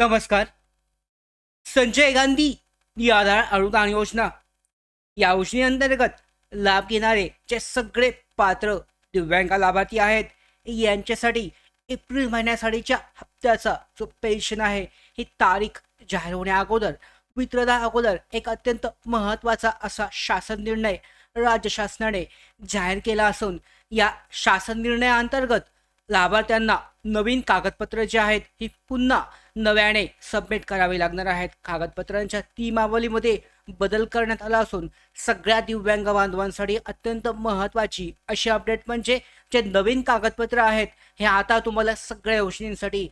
नमस्कार. संजय गांधी ही आधार अनुदान योजना या योजनेअंतर्गत लाभ घेणारे जे सगळे पात्र दिव्यांग लाभार्थी आहेत यांच्यासाठी एप्रिल महिन्यासाठीच्या हप्त्याचा जो पेन्शन आहे ही तारीख जाहीर होण्या अगोदर वितरणा अगोदर एक अत्यंत महत्त्वाचा असा शासन निर्णय राज्य शासनाने जाहीर केला असून या शासन निर्णयाअंतर्गत लाभार्थ्यांना नवीन कागदपत्र जे आहेत ही पुन्हा नव्याने सबमिट करावी लागणार आहेत. कागदपत्रांच्या नियमावलीमध्ये बदल करण्यात आला असून सगळ्या दिव्यांग बांधवांसाठी अत्यंत महत्त्वाची अशी अपडेट म्हणजे जे नवीन कागदपत्र आहेत हे आता तुम्हाला सगळ्या योजनेसाठी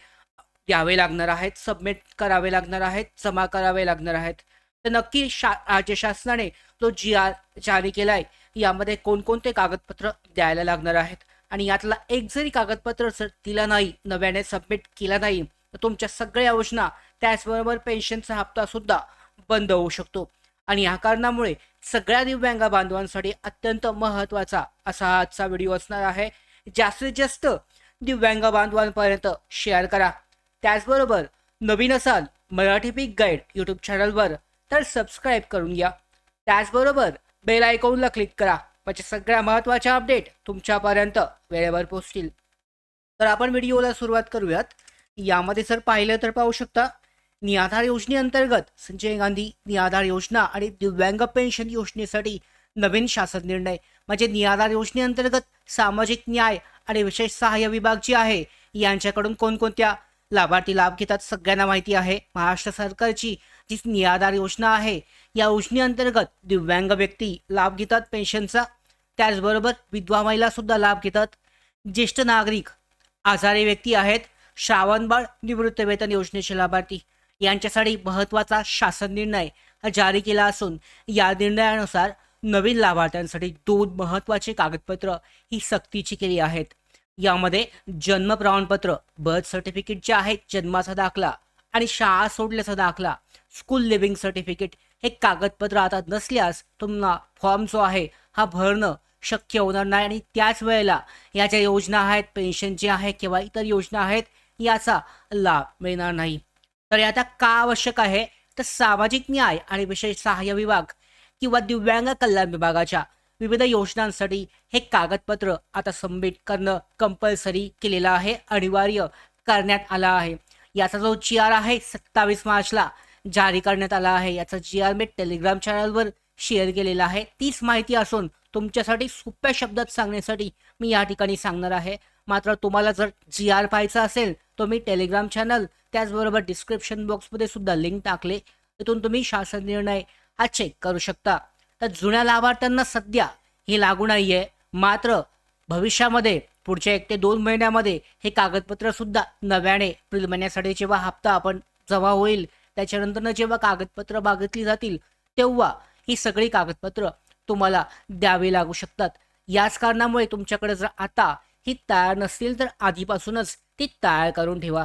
द्यावे लागणार आहेत, सबमिट करावे लागणार आहेत, जमा करावे लागणार आहेत. तर नक्की राज्य शासनाने जो GR जारी केलाय यामध्ये कोणकोणते कागदपत्र द्यायला लागणार आहेत आणि यातला एक जरी कागदपत्र जर दिला नाही, नव्याने सबमिट केला नाही तर तुमच्या सगळ्या योजना त्याचबरोबर पेन्शनचा हप्ता सुद्धा बंद होऊ शकतो. आणि या कारणामुळे सगळ्या दिव्यांग बांधवांसाठी अत्यंत महत्त्वाचा असा हा आजचा व्हिडिओ असणार आहे. जास्तीत जास्त दिव्यांग बांधवांपर्यंत शेअर करा. त्याचबरोबर नवीन असाल मराठी पीक गाईड यूट्यूब चॅनलवर तर सबस्क्राईब करून घ्या. त्याचबरोबर बेल आयकॉनला क्लिक करा म्हणजे सगळ्या महत्त्वाच्या अपडेट तुमच्यापर्यंत वेळेवर पोहोचतील. तर आपण व्हिडिओला सुरुवात करूयात. यामध्ये जर पाहिलं तर पाहू शकता निआधार योजनेअंतर्गत संजय गांधी निआधार योजना आणि दिव्यांग पेन्शन योजनेसाठी नवीन शासन निर्णय म्हणजे निआधार योजनेअंतर्गत सामाजिक न्याय आणि विशेष सहाय्य विभाग जे आहे यांच्याकडून कोणकोणत्या लाभार्थी लाभ घेतात सगळ्यांना माहिती आहे. महाराष्ट्र सरकारची जी निआधार योजना आहे या योजनेअंतर्गत दिव्यांग व्यक्ती लाभ घेतात पेन्शनचा. त्याचबरोबर विधवा महिला सुद्धा लाभ घेतात. ज्येष्ठ नागरिक, आजारी व्यक्ती आहेत, श्रावणबाळ निवृत्त वेतन योजनेचे लाभार्थी यांच्यासाठी महत्त्वाचा शासन निर्णय जारी केला असून या निर्णयानुसार नवीन लाभार्थ्यांसाठी 2 महत्त्वाचे कागदपत्र ही सक्तीची केली आहेत. यामध्ये जन्म प्रमाणपत्र, बर्थ सर्टिफिकेट जे आहे जन्माचा दाखला आणि शाळा सोडल्याचा दाखला, स्कूल लिव्हिंग सर्टिफिकेट हे कागदपत्र आता नसल्यास तुम्हाला फॉर्म जो आहे हा भरणं शक्य होणार नाही आणि त्याच वेळेला या ज्या योजना आहेत पेन्शन जे आहे किंवा इतर योजना आहेत याचा लाभ मिळणार नाही. तर आता का आवश्यक आहे तर सामाजिक न्याय आणि विशेष सहाय्य विभाग किंवा दिव्यांग कल्याण विभागाच्या विविध योजनांसाठी हे कागदपत्र आता सबमिट करणं कंपल्सरी केलेलं आहे, अनिवार्य करण्यात आला आहे. याचा जो GR आहे 27 मार्चला जारी करण्यात आला आहे. याचा GR मी टेलिग्राम चॅनलवर शेअर केलेला आहे. तीच माहिती असून तुमच्यासाठी सोप्या शब्दात सांगण्यासाठी मी या ठिकाणी सांगणार आहे. मात्र तुम्हाला जर GR पाहायचा असेल तर मी टेलिग्राम चॅनल त्याचबरोबर डिस्क्रिप्शन बॉक्समध्ये सुद्धा लिंक टाकले, तिथून तुम्ही शासन निर्णय हा चेक करू शकता. तर जुन्या लाभार्थ्यांना सध्या हे लागू नाही आहे, मात्र भविष्यामध्ये पुढच्या 1 ते 2 महिन्यामध्ये हे कागदपत्र सुद्धा नव्याने एप्रिल महिन्यासाठी जेव्हा हप्ता आपण जमा होईल त्याच्यानंतर जेव्हा कागदपत्र मागितली जातील तेव्हा ही सगळी कागदपत्र तुम्हाला द्यावी लागू शकतात. याच कारणामुळे तुमच्याकडे जर आता ही तयार नसतील तर आधीपासूनच ती तयार करून ठेवा.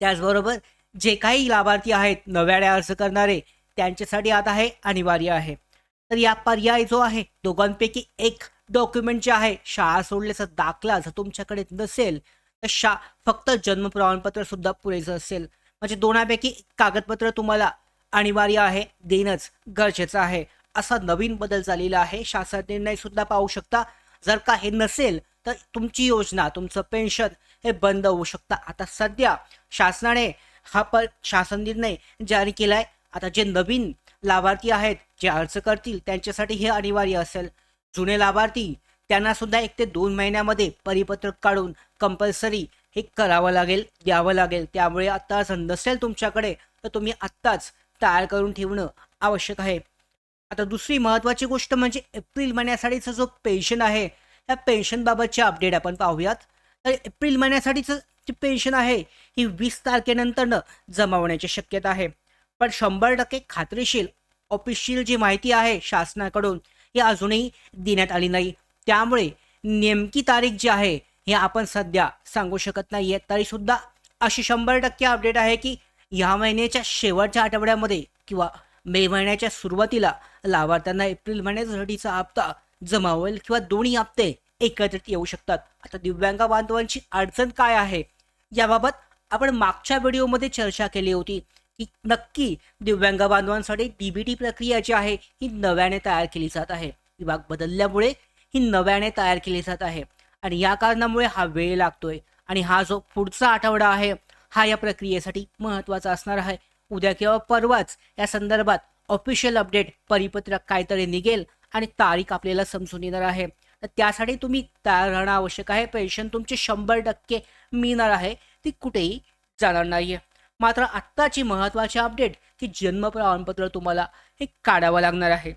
त्याचबरोबर जे काही लाभार्थी आहेत नव्याने अर्ज करणारे त्यांच्यासाठी आता हे अनिवार्य आहे. तर या पर्याय जो आहे दोघांपैकी एक डॉक्युमेंट जे आहे शाळा सोडल्याचा दाखला जर तुमच्याकडे नसेल तर फक्त जन्म प्रमाणपत्र सुद्धा पुरेसं असेल. म्हणजे दोन्हीपैकी कागदपत्र तुम्हाला अनिवार्य आहे, देणंच गरजेचं आहे. असा नवीन बदल झालेला आहे. शासन निर्णय सुद्धा पाहू शकता. जर का हे नसेल तर तुमची योजना तुमचं पेन्शन हे बंद होऊ शकतं. आता सध्या शासनाने हा शासन निर्णय जारी केलाय. आता जे नवीन लाभार्थी आहेत जे अर्ज करतील त्यांच्यासाठी हे अनिवार्य असेल. जुने लाभार्थी त्यांना सुद्धा 1 ते 2 महिन्यामध्ये परिपत्रक काढून कंपल्सरी हे करावं लागेल, द्यावं लागेल. त्यामुळे आता जर नसेल तुमच्याकडे तर तुम्ही आत्ताच तयार करून ठेवणं आवश्यक आहे. आता दुसरी महत्त्वाची गोष्ट म्हणजे एप्रिल महिन्यासाठीचा जो पेन्शन आहे या पेन्शनबाबतचे अपडेट आपण पाहूयात. तर एप्रिल महिन्यासाठीचं जी पेन्शन आहे ही 20 तारखेनंतरनं जमा होण्याची शक्यता आहे. पण 100% खात्रीशीर ऑफिशियल जी माहिती आहे शासनाकडून ही अजूनही देण्यात आली नाही. त्यामुळे नेमकी तारीख जी आहे हे आपण सध्या सांगू शकत नाही आहे. तरीसुद्धा अशी 100% अपडेट आहे की ह्या महिन्याच्या शेवटच्या आठवड्यामध्ये किंवा मे महिन्याच्या सुरुवातीला लाभार्थ्यांना एप्रिल महिन्यासाठीचा हप्ता जमा होईल किंवा दोन्ही हप्ते एकत्रित येऊ शकतात. आता दिव्यांग बांधवांची अडचण काय आहे याबाबत आपण मागच्या व्हिडिओमध्ये चर्चा केली होती की नक्की दिव्यांग बांधवांसाठी डीबीटी प्रक्रिया जी आहे ही नव्याने तयार केली जात आहे. विभाग बदलल्यामुळे ही नव्याने तयार केली जात आहे आणि या कारणामुळे हा वेळ लागतोय आणि हा जो पुढचा आठवडा आहे हा या प्रक्रियेसाठी महत्त्वाचा असणार आहे. उद्या किंवा परवाच या संदर्भात ऑफिशियल अपडेट परिपत्रक काहीतरी निघेल आणि तारीख आपल्याला समजून येणार आहे. तर त्यासाठी तुम्ही तयार राहणं आवश्यक आहे. पेन्शन तुमचे 100% मिळणार आहे, ती कुठेही जाणार नाहीये. मात्र आत्ताची महत्त्वाची अपडेट की जन्म प्रमाणपत्र तुम्हाला हे काढावं लागणार आहे.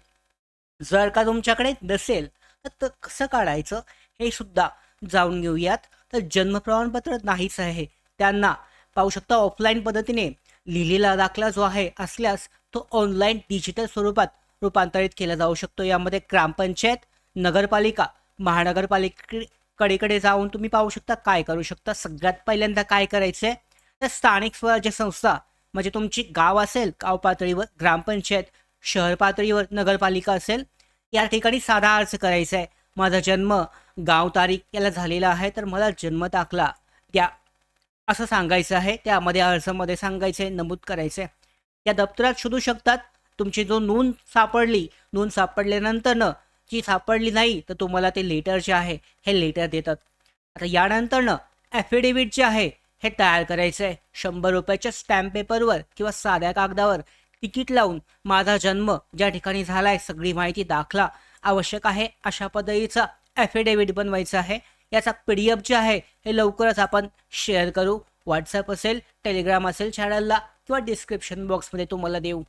जर का तुमच्याकडे नसेल तर कसं काढायचं हे सुद्धा जाणून घेऊयात. तर जन्म प्रमाणपत्र नाहीच आहे त्यांना पाहू शकता ऑफलाईन पद्धतीने लिहिलेला दाखला जो आहे असल्यास तो ऑनलाईन डिजिटल स्वरूपात रूपांतरित केला जाऊ शकतो. यामध्ये ग्रामपंचायत, नगरपालिका, महानगरपालिकेकडे जाऊन तुम्ही पाहू शकता काय करू शकता. सगळ्यात पहिल्यांदा काय करायचं आहे तर स्थानिक स्वराज्य संस्था म्हणजे तुमची गाव असेल गाव पातळीवर, ग्रामपंचायत शहर पातळीवर नगरपालिका असेल, या ठिकाणी साधा अर्ज करायचा आहे. माझा जन्म गाव तारीख याला झालेला आहे तर मला जन्म दाखला द्या असं सांगायचं आहे. त्यामध्ये अर्जामध्ये सांगायचं आहे, नमूद करायचं आहे. या दप्तरात शोधू शकतात. तुमची जो नोंद सापडल्यानंतरनं जी सापडली नाही तर तुम्हाला ते लेटर जे आहे हे लेटर देतात. आता यानंतरनं ॲफिडेव्हिट जे आहे हे तयार करायचं आहे. 100 रुपयाच्या स्टॅम्प पेपरवर किंवा साध्या कागदावर तिकीट लावून माझा जन्म ज्या ठिकाणी झाला आहे सगळी माहिती दाखला आवश्यक आहे अशा पद्धतीचा ॲफिडेव्हिट बनवायचा आहे. याचा PDF जे आहे हे लवकरच आपण शेअर करू. व्हॉट्सअप असेल, टेलिग्राम असेल चॅनलला किंवा डिस्क्रिप्शन बॉक्समध्ये तुम्हाला देऊ.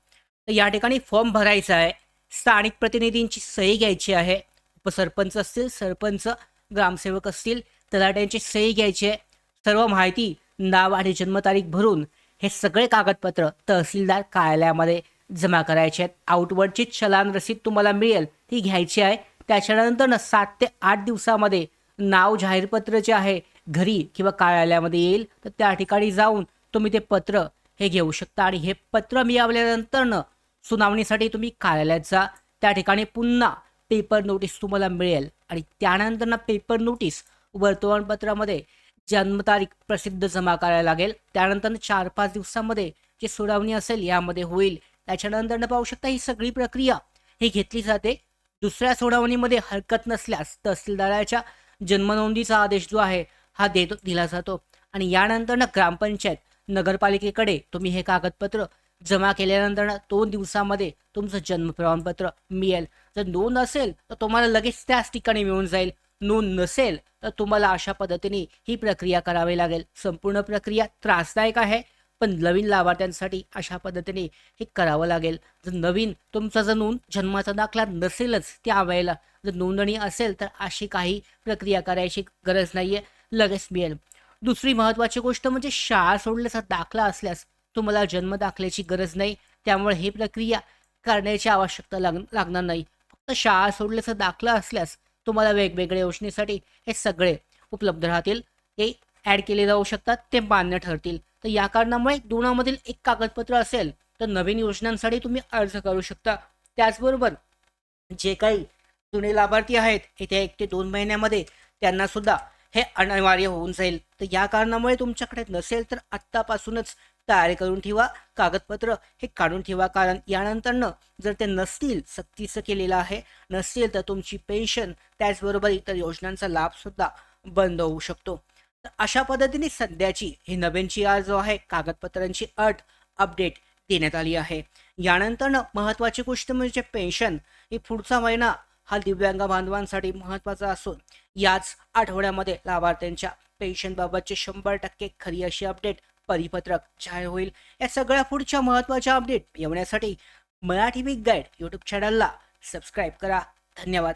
तर या ठिकाणी फॉर्म भरायचा आहे. स्थानिक प्रतिनिधींची सही घ्यायची आहे. उपसरपंच असतील, सरपंच, ग्रामसेवक असतील, तलाट्यांची सही घ्यायची आहे. सर्व माहिती, नाव आणि जन्मतारीख भरून हे सगळे कागदपत्र तहसीलदार कार्यालयामध्ये जमा करायचे आहेत. आउटवर्डची चलान रसीद तुम्हाला मिळेल ती घ्यायची आहे. त्याच्यानंतर 7 ते 8 दिवसामध्ये नाव जाहीरपत्र जे आहे घरी किंवा कार्यालयामध्ये येईल तर त्या ठिकाणी जाऊन तुम्ही ते पत्र हे घेऊ शकता आणि हे पत्र मिळवल्यानंतरनं सुनावणीसाठी तुम्ही कार्यालयात जा. त्या ठिकाणी पुन्हा पेपर नोटीस तुम्हाला मिळेल आणि त्यानंतर पेपर नोटीस वर्तमानपत्रामध्ये जन्मतारीख प्रसिद्ध जमा करायला लागेल. त्यानंतर 4-5 दिवसामध्ये जी सुनावणी असेल यामध्ये होईल. त्याच्यानंतर पाहू शकता ही सगळी प्रक्रिया ही घेतली जाते. दुसऱ्या सुनावणीमध्ये हरकत नसल्यास तहसीलदाराच्या जन्मनोंदीचा आदेश जो आहे हा दिला जातो आणि यानंतर ग्रामपंचायत, नगरपालिकेकडे तुम्ही हे कागदपत्र जमा केल्यानंतर 2 दिवसामध्ये तुमचं जन्म प्रमाणपत्र मिळेल. जर नोंद असेल तर तुम्हाला लगेच त्याच ठिकाणी मिळून जाईल. नोंद नसेल तर तुम्हाला अशा पद्धतीने ही प्रक्रिया करावी लागेल. संपूर्ण प्रक्रिया त्रासदायक आहे पण नवीन लाभार्थ्यांसाठी अशा पद्धतीने हे करावं लागेल. जर नवीन तुमचा जर जन्माचा दाखला नसेलच त्यावेळेला जर नोंदणी असेल तर अशी काही प्रक्रिया करायची गरज नाहीये, लगेच मिळेल. दुसरी महत्त्वाची गोष्ट म्हणजे शाळा सोडल्याचा दाखला असल्यास तुम्हाला जन्म दाखल्याची गरज नाही. त्यामुळे ही प्रक्रिया करण्याची आवश्यकता लागणार नाही. फक्त शाळा सोडल्याचा दाखला असल्यास तुम्हाला वेगवेगळ्या योजनेसाठी हे सगळे उपलब्ध राहतील. हे ॲड केले जाऊ शकतात, ते मान्य ठरतील. तर या कारणामुळे दोनामधील एक कागदपत्र असेल तर नवीन योजनांसाठी तुम्ही अर्ज करू शकता. त्याचबरोबर जे काही जुने लाभार्थी आहेत येत्या 1 ते 2 महिन्यामध्ये त्यांना सुद्धा हे अनिवार्य होऊन जाईल. तर या कारणामुळे तुमच्याकडे नसेल तर आत्तापासूनच तयारी करून ठेवा, कागदपत्र हे काढून ठेवा. कारण यानंतरनं जर ते नसतील, सक्तीचं केलेलं आहे, नसतील तर तुमची पेन्शन त्याचबरोबर इतर योजनांचा लाभ सुद्धा बंद होऊ शकतो. तर अशा पद्धतीने सध्याची ही नवीन GR जो आहे कागदपत्रांची अट अपडेट देण्यात आली आहे. यानंतरनं महत्त्वाची गोष्ट म्हणजे पेन्शन ही पुढचा महिना हा दिव्यांग बांधवांसाठी महत्त्वाचा असून याच आठवड्यामध्ये लाभार्थ्यांच्या पेन्शनबाबतचे 100% खरी अशी अपडेट परिपत्रक जाहीर होईल. या सगळ्या पुढच्या महत्त्वाच्या अपडेट येण्यासाठी मराठी बिग गाईड यूट्यूब चॅनलला सबस्क्राईब करा. धन्यवाद.